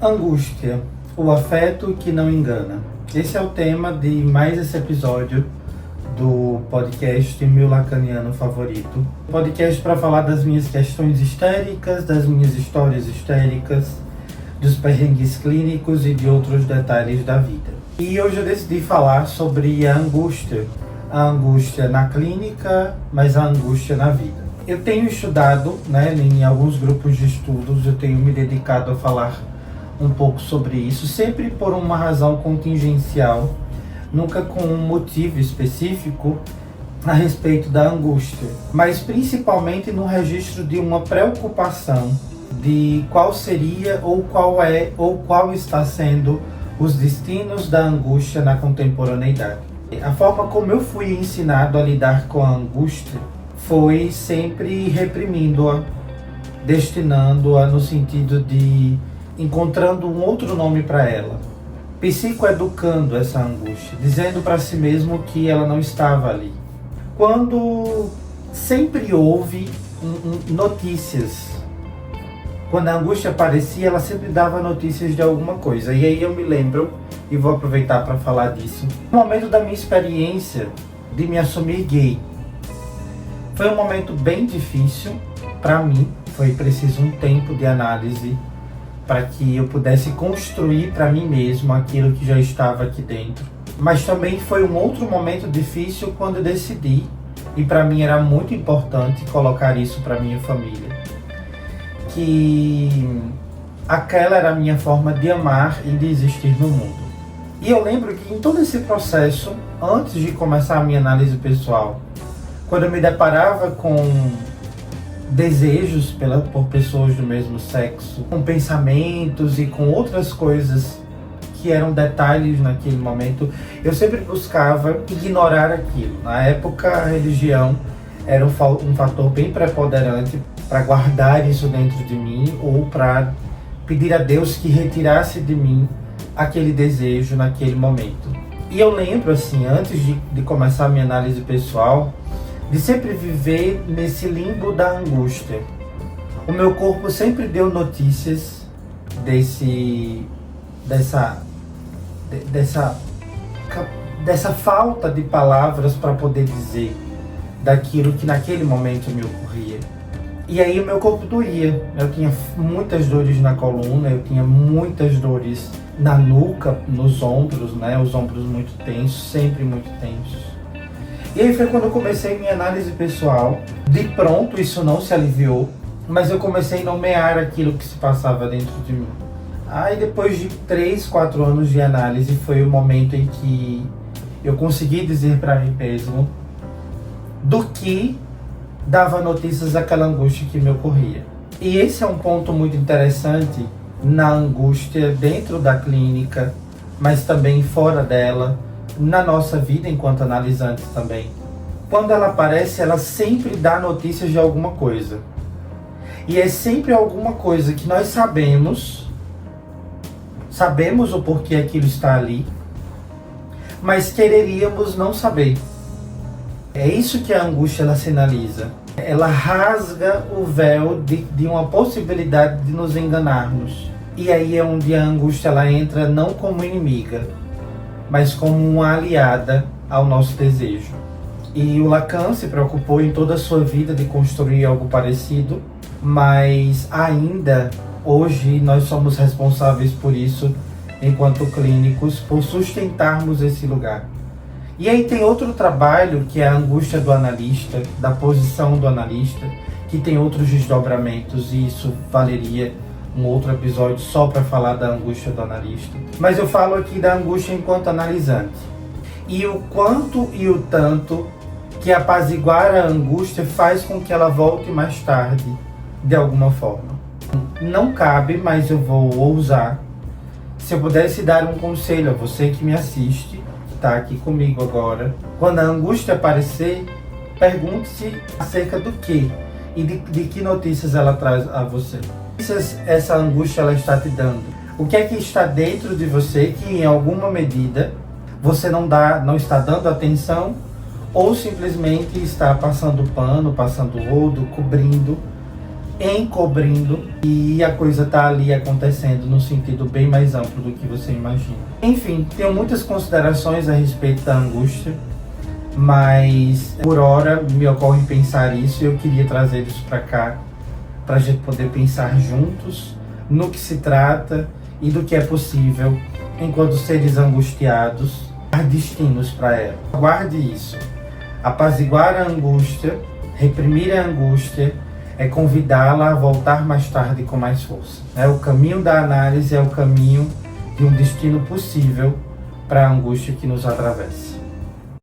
Angústia, o afeto que não engana. Esse é o tema de mais esse episódio do podcast Meu Lacaniano Favorito. Podcast para falar das minhas questões histéricas, das minhas histórias histéricas, dos perrengues clínicos e de outros detalhes da vida. E hoje eu decidi falar sobre a angústia na clínica, mas a angústia na vida. Eu tenho estudado, em alguns grupos de estudos, eu tenho me dedicado a falar um pouco sobre isso, sempre por uma razão contingencial, nunca com um motivo específico a respeito da angústia, mas principalmente no registro de uma preocupação de qual seria ou qual é ou qual está sendo os destinos da angústia na contemporaneidade. A forma como eu fui ensinado a lidar com a angústia foi sempre reprimindo-a, destinando-a no sentido de encontrando um outro nome para ela, psicoeducando essa angústia, dizendo para si mesmo que ela não estava ali. Quando sempre houve notícias, quando a angústia aparecia, ela sempre dava notícias de alguma coisa. E aí eu me lembro, e vou aproveitar para falar disso, no momento da minha experiência de me assumir gay. Foi um momento bem difícil para mim, foi preciso um tempo de análise para que eu pudesse construir para mim mesmo aquilo que já estava aqui dentro. Mas também foi um outro momento difícil quando eu decidi, e para mim era muito importante colocar isso para minha família, que aquela era a minha forma de amar e de existir no mundo. E eu lembro que em todo esse processo, antes de começar a minha análise pessoal, quando eu me deparava com desejos por pessoas do mesmo sexo, com pensamentos e com outras coisas que eram detalhes naquele momento, eu sempre buscava ignorar aquilo. Na época, a religião era um fator bem preponderante para guardar isso dentro de mim ou para pedir a Deus que retirasse de mim aquele desejo naquele momento. E eu lembro, antes de começar a minha análise pessoal, de sempre viver nesse limbo da angústia. O meu corpo sempre deu notícias dessa falta de palavras para poder dizer daquilo que naquele momento me ocorria. E aí o meu corpo doía. Eu tinha muitas dores na coluna, eu tinha muitas dores na nuca, nos ombros, os ombros muito tensos, sempre muito tensos. E aí foi quando eu comecei minha análise pessoal. De pronto isso não se aliviou, mas eu comecei a nomear aquilo que se passava dentro de mim. Aí depois de 3, 4 anos de análise foi o momento em que eu consegui dizer para mim mesmo do que dava notícias daquela angústia que me ocorria. E esse é um ponto muito interessante na angústia dentro da clínica, mas também fora dela, na nossa vida enquanto analisantes também. Quando ela aparece, ela sempre dá notícias de alguma coisa. E é sempre alguma coisa que nós sabemos o porquê aquilo está ali, mas quereríamos não saber. É isso que a angústia ela sinaliza. Ela rasga o véu de uma possibilidade de nos enganarmos. E aí é onde a angústia ela entra não como inimiga, mas como uma aliada ao nosso desejo. E o Lacan se preocupou em toda a sua vida de construir algo parecido, mas ainda hoje nós somos responsáveis por isso, enquanto clínicos, por sustentarmos esse lugar. E aí tem outro trabalho, que é a angústia do analista, da posição do analista, que tem outros desdobramentos, e isso valeria um outro episódio só para falar da angústia do analista. Mas eu falo aqui da angústia enquanto analisante. E o quanto e o tanto que apaziguar a angústia faz com que ela volte mais tarde, de alguma forma. Não cabe, mas eu vou ousar. Se eu pudesse dar um conselho a você que me assiste, que está aqui comigo agora, quando a angústia aparecer, pergunte-se acerca do que e de que notícias ela traz a você. Essa angústia ela está te dando? O que é que está dentro de você que em alguma medida você não está dando atenção ou simplesmente está passando pano, passando rodo, cobrindo encobrindo e a coisa tá ali acontecendo num sentido bem mais amplo do que você imagina. Enfim, tenho muitas considerações a respeito da angústia, mas por hora me ocorre pensar isso e eu queria trazer isso para cá, para a gente poder pensar juntos no que se trata e do que é possível enquanto seres angustiados dar destinos para ela. Guarde isso. Apaziguar a angústia, reprimir a angústia, é convidá-la a voltar mais tarde com mais força. O caminho da análise é o caminho de um destino possível para a angústia que nos atravessa.